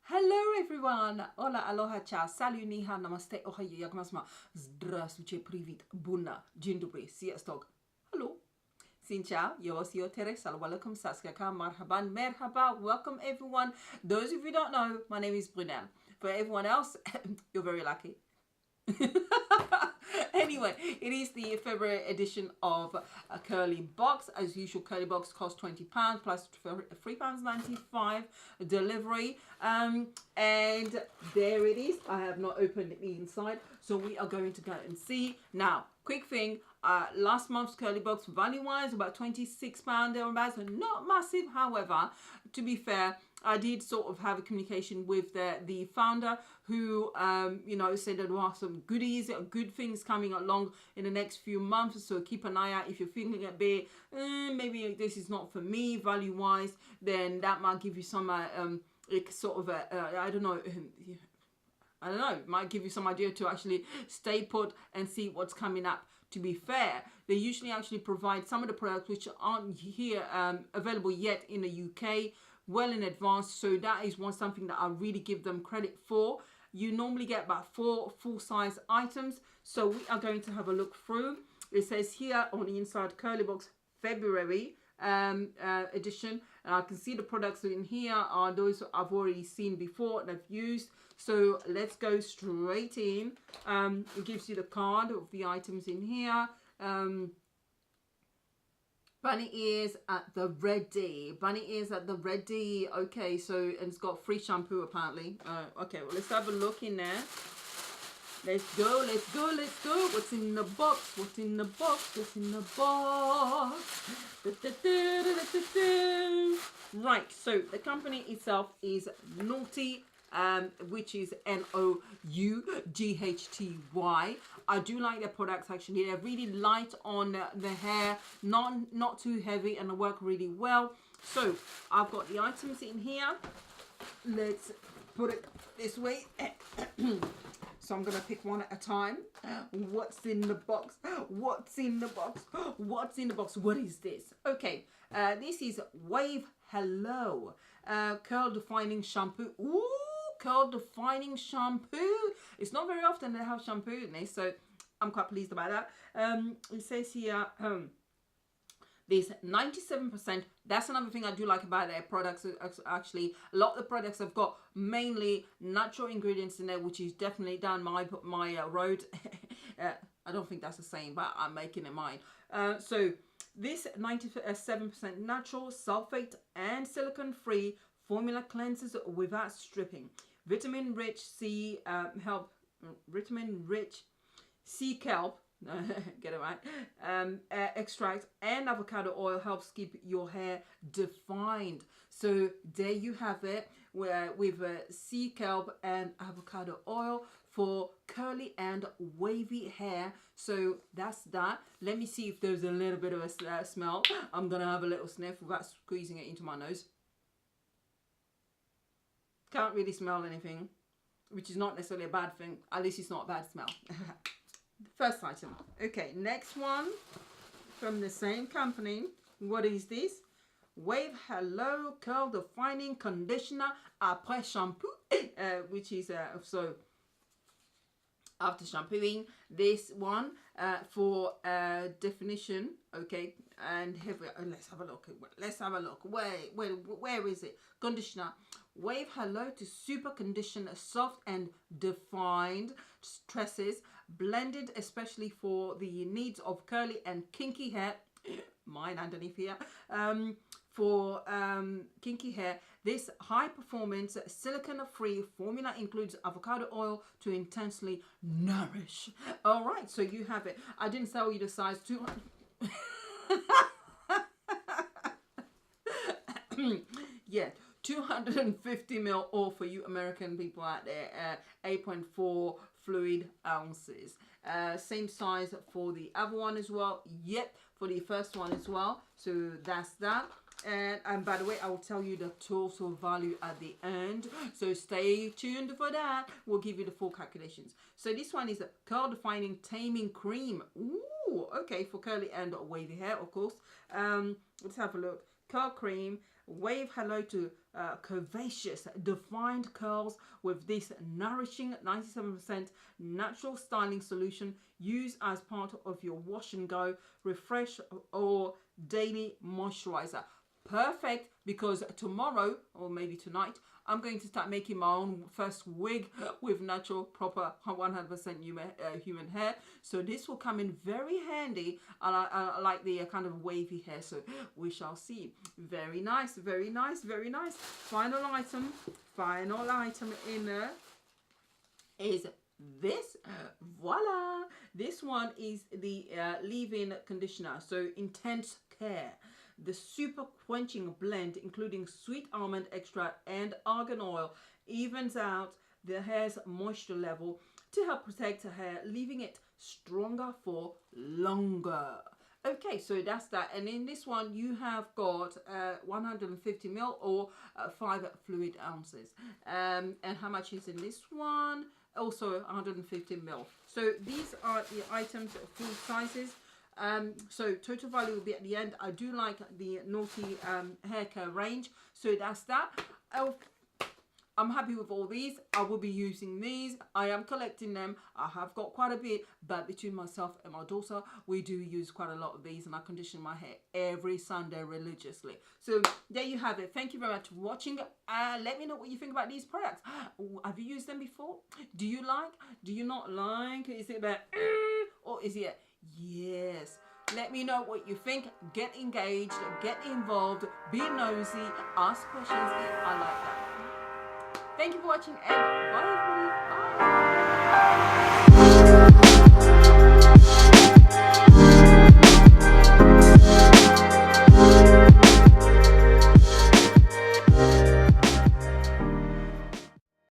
Hello everyone! Hola, aloha, ciao, salut, ni hao, namaste, ohayo, yakumasma, zdravstvuyte, privet, bună, dzień dobry, sziasztok. Hello. Xin chào, yo soy Teresa, welcome, saskaka, marhaban, merhaba, welcome everyone. Those of you who don't know, my name is Brunel. For everyone else, you're very lucky. Anyway, it is the February edition of a Curleebox. As usual, Curleebox costs £20 plus £3.95 delivery. And there it is. I have not opened the inside, so we are going to go and see. Now, quick thing, last month's Curleebox value-wise about £26 thereabouts, not massive. However, to be fair, I did sort of have a communication with the founder who, you know, said there are some goodies, good things coming along in the next few months. So keep an eye out if you're feeling a bit, maybe this is not for me value-wise, then that might give you some sort of I don't know, might give you some idea to actually stay put and see what's coming up. To be fair, they usually actually provide some of the products which aren't here available yet in the UK well in advance, so that is something that I really give them credit for. You normally get about 4 full-size items, so we are going to have a look through. It says here on the inside Curleebox February edition, and I can see the products in here are those I've already seen before and I've used. So let's go straight in. It gives you the card of the items in here. Bunny ears at the ready. Bunny ears at the ready. Okay, so and it's got free shampoo apparently. Okay, well let's have a look in there. Let's go, let's go, let's go. What's in the box? What's in the box? What's in the box? Right, so the company itself is Noughty, which is Noughty. I do like their products actually. They're really light on the hair, not too heavy, and they work really well. So I've got the items in here. Let's put it this way. So I'm going to pick one at a time. What's in the box? What's in the box? What's in the box? What is this? Okay, this is Wave Hello Curl Defining Shampoo. Ooh, Curl Defining Shampoo. It's not very often they have shampoo in this, so I'm quite pleased about that. It says here, this 97%. That's another thing I do like about their products. Actually, a lot of the products have got mainly natural ingredients in there, which is definitely down my road. I don't think that's the same, but I'm making it mine. So this 97% natural, sulfate and silicone free formula cleanses without stripping. Vitamin rich sea sea kelp, get it right, extract and avocado oil helps keep your hair defined. So there you have it, with sea kelp and avocado oil for curly and wavy hair. So that's that. Let me see if there's a little bit of a smell. I'm gonna have a little sniff without squeezing it into my nose. Can't really smell anything, which is not necessarily a bad thing. At least it's not a bad smell. First item. Okay, next one from the same company. What is this? Wave Hello Curl Defining Conditioner Après Shampoo, which is so after shampooing. This one for definition. Okay, and here we, let's have a look. Let's have a look. Where is it? Conditioner. Wave Hello to super condition soft and defined tresses, blended especially for the needs of curly and kinky hair. Mine underneath here. For kinky hair, this high performance silicone free formula includes avocado oil to intensely nourish. All right, so you have it. I didn't tell you the size. 200. Yeah, 250 ml, or for you American people out there, 8.4 fluid ounces. Same size for the other one as well. Yep, for the first one as well. So that's that. And by the way, I will tell you the total value at the end, so stay tuned for that. We'll give you the full calculations. So this one is a curl defining taming cream. Ooh, okay, for curly and wavy hair, of course. Let's have a look. Curl cream, Wave hello to curvaceous, defined curls with this nourishing 97% natural styling solution. Use as part of your wash and go, refresh or daily moisturizer. Perfect, because tomorrow or maybe tonight I'm going to start making my own first wig with natural, proper 100% human hair. So this will come in very handy. I like the kind of wavy hair, so we shall see. Very nice, very nice, very nice. Final item in there is this. Voila, this one is the leave-in conditioner, so intense care. The super quenching blend, including sweet almond extract and argan oil, evens out the hair's moisture level to help protect the hair, leaving it stronger for longer. Okay, so that's that. And in this one you have got 150 ml or 5 fluid ounces. And how much is in this one? Also 150 ml. So these are the items, full sizes. So total value will be at the end. I do like the Noughty hair care range, so that's that. I'm happy with all these. I will be using these. I am collecting them. I have got quite a bit, but between myself and my daughter, we do use quite a lot of these, and I condition my hair every Sunday religiously. So there you have it. Thank you very much for watching. Let me know what you think about these products. Have you used them before? Do you like? Do you not like? Is it about or is it yes? Let me know what you think. Get engaged, get involved, be nosy, ask questions. I like that. Thank you for watching, and bye everybody. Bye.